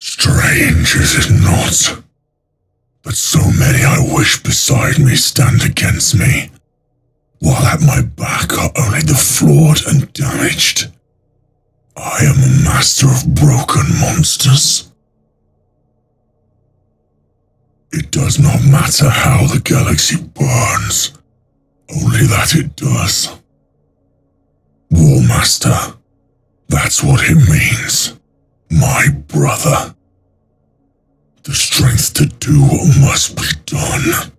Strange, is it not? But so many I wish beside me stand against me, while at my back are only the flawed and damaged. I am a master of broken monsters. It does not matter how the galaxy burns, only that it does. War Master, that's what it means. My brother. The strength to do what must be done.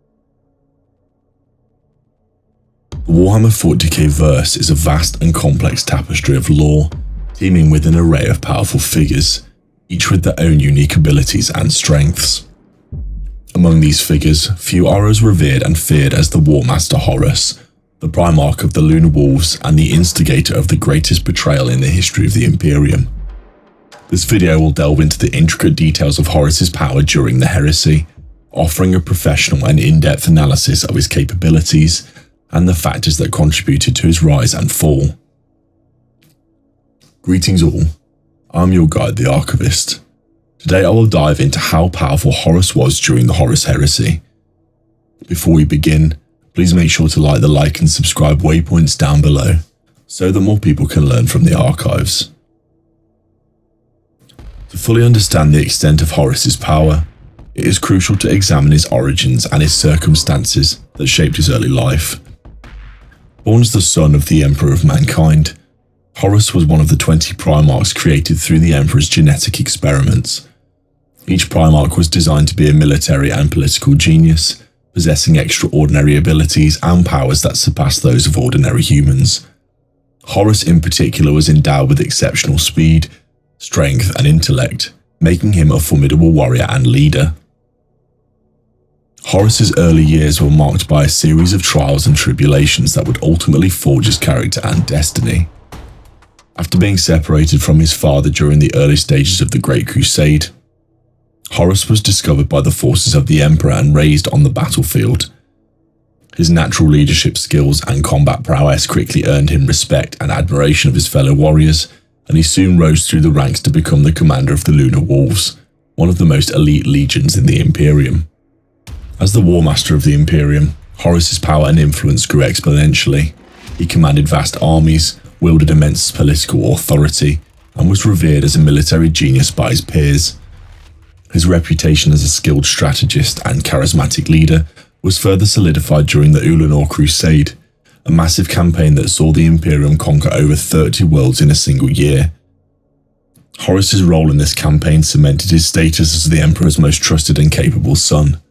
The Warhammer 40k verse is a vast and complex tapestry of lore, teeming with an array of powerful figures, each with their own unique abilities and strengths. Among these figures, few are as revered and feared as the War Master Horus, the Primarch of the Lunar Wolves and the instigator of the greatest betrayal in the history of the Imperium. This video will delve into the intricate details of Horus's power during the Heresy, offering a professional and in-depth analysis of his capabilities and the factors that contributed to his rise and fall. Greetings all, I'm your guide, the Archivist. Today I will dive into how powerful Horus was during the Horus Heresy. Before we begin, please make sure to like and subscribe waypoints down below, so that more people can learn from the archives. To fully understand the extent of Horus's power, it is crucial to examine his origins and his circumstances that shaped his early life. Born as the son of the Emperor of Mankind, Horus was one of the 20 Primarchs created through the Emperor's genetic experiments. Each Primarch was designed to be a military and political genius, possessing extraordinary abilities and powers that surpassed those of ordinary humans. Horus in particular was endowed with exceptional speed, strength and intellect, making him a formidable warrior and leader. Horus's early years were marked by a series of trials and tribulations that would ultimately forge his character and destiny. After being separated from his father during the early stages of the Great Crusade, Horus was discovered by the forces of the Emperor and raised on the battlefield. His natural leadership skills and combat prowess quickly earned him respect and admiration of his fellow warriors, and he soon rose through the ranks to become the commander of the Lunar Wolves, one of the most elite legions in the Imperium. As the War Master of the Imperium, Horus's power and influence grew exponentially. He commanded vast armies, wielded immense political authority, and was revered as a military genius by his peers. His reputation as a skilled strategist and charismatic leader was further solidified during the Ullanor Crusade, a massive campaign that saw the Imperium conquer over 30 worlds in a single year. Horus's role in this campaign cemented his status as the Emperor's most trusted and capable son,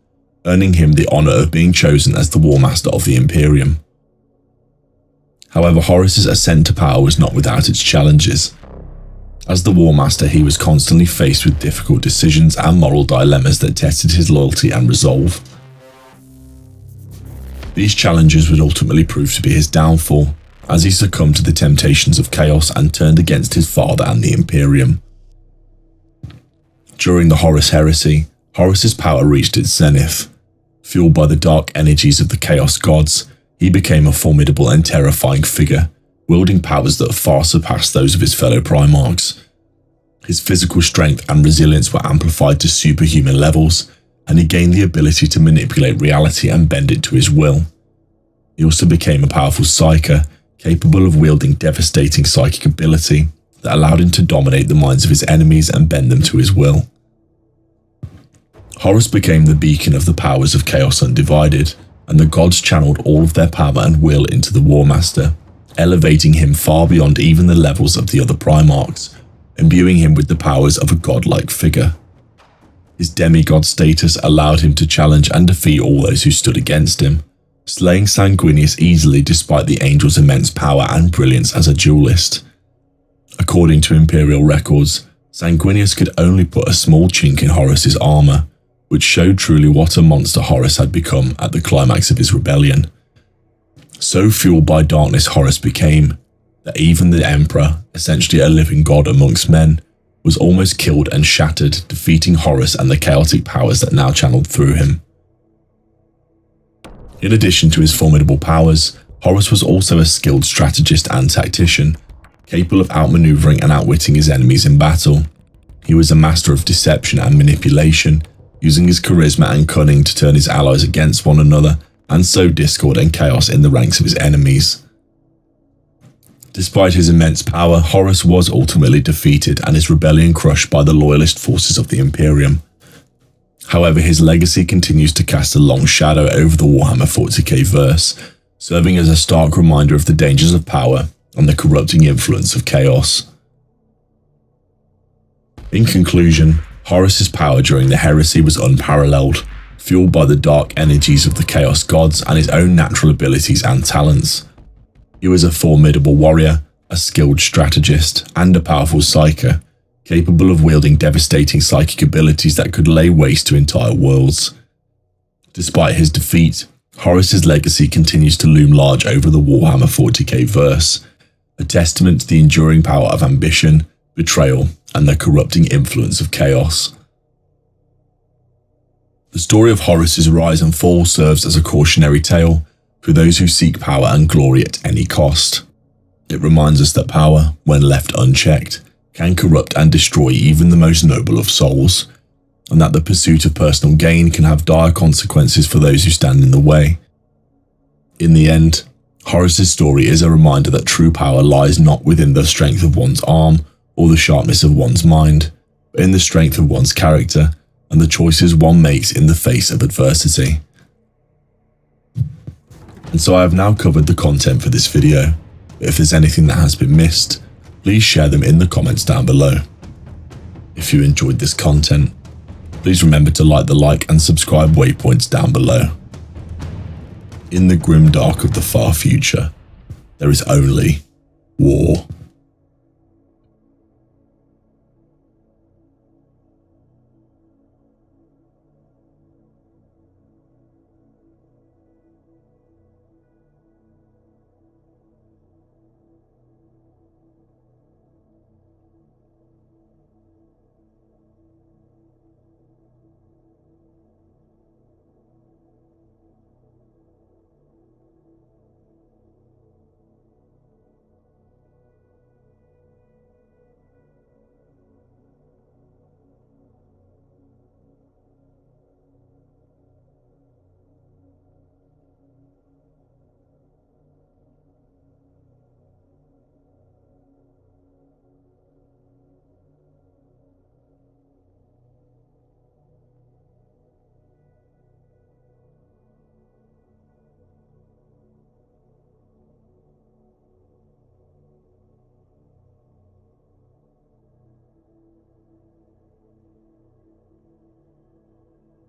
earning him the honor of being chosen as the War Master of the Imperium. However, Horus's ascent to power was not without its challenges. As the War Master, he was constantly faced with difficult decisions and moral dilemmas that tested his loyalty and resolve. These challenges would ultimately prove to be his downfall, as he succumbed to the temptations of chaos and turned against his father and the Imperium. During the Horus Heresy, Horus's power reached its zenith. Fueled by the dark energies of the Chaos Gods, he became a formidable and terrifying figure, wielding powers that far surpassed those of his fellow Primarchs. His physical strength and resilience were amplified to superhuman levels, and he gained the ability to manipulate reality and bend it to his will. He also became a powerful psyker, capable of wielding devastating psychic ability that allowed him to dominate the minds of his enemies and bend them to his will. Horus became the beacon of the powers of Chaos Undivided, and the gods channeled all of their power and will into the War Master, elevating him far beyond even the levels of the other Primarchs, imbuing him with the powers of a godlike figure. His demigod status allowed him to challenge and defeat all those who stood against him, slaying Sanguinius easily despite the Angel's immense power and brilliance as a duelist. According to Imperial records, Sanguinius could only put a small chink in Horus's armor, which showed truly what a monster Horus had become at the climax of his rebellion. So fueled by darkness Horus became, that even the Emperor, essentially a living god amongst men, was almost killed and shattered, defeating Horus and the chaotic powers that now channeled through him. In addition to his formidable powers, Horus was also a skilled strategist and tactician, capable of outmaneuvering and outwitting his enemies in battle. He was a master of deception and manipulation, using his charisma and cunning to turn his allies against one another and sow discord and chaos in the ranks of his enemies. Despite his immense power, Horus was ultimately defeated and his rebellion crushed by the loyalist forces of the Imperium. However, his legacy continues to cast a long shadow over the Warhammer 40k verse, serving as a stark reminder of the dangers of power and the corrupting influence of chaos. In conclusion, Horus's power during the Heresy was unparalleled, fueled by the dark energies of the Chaos Gods and his own natural abilities and talents. He was a formidable warrior, a skilled strategist, and a powerful psyker, capable of wielding devastating psychic abilities that could lay waste to entire worlds. Despite his defeat, Horus's legacy continues to loom large over the Warhammer 40k verse, a testament to the enduring power of ambition, betrayal, and the corrupting influence of chaos. The story of Horus's rise and fall serves as a cautionary tale for those who seek power and glory at any cost. It reminds us that power, when left unchecked, can corrupt and destroy even the most noble of souls, and that the pursuit of personal gain can have dire consequences for those who stand in the way. In the end, Horus's story is a reminder that true power lies not within the strength of one's arm or the sharpness of one's mind, but in the strength of one's character and the choices one makes in the face of adversity. And so I have now covered the content for this video, but if there's anything that has been missed, please share them in the comments down below. If you enjoyed this content, please remember to like the like and subscribe waypoints down below. In the grim dark of the far future, there is only war.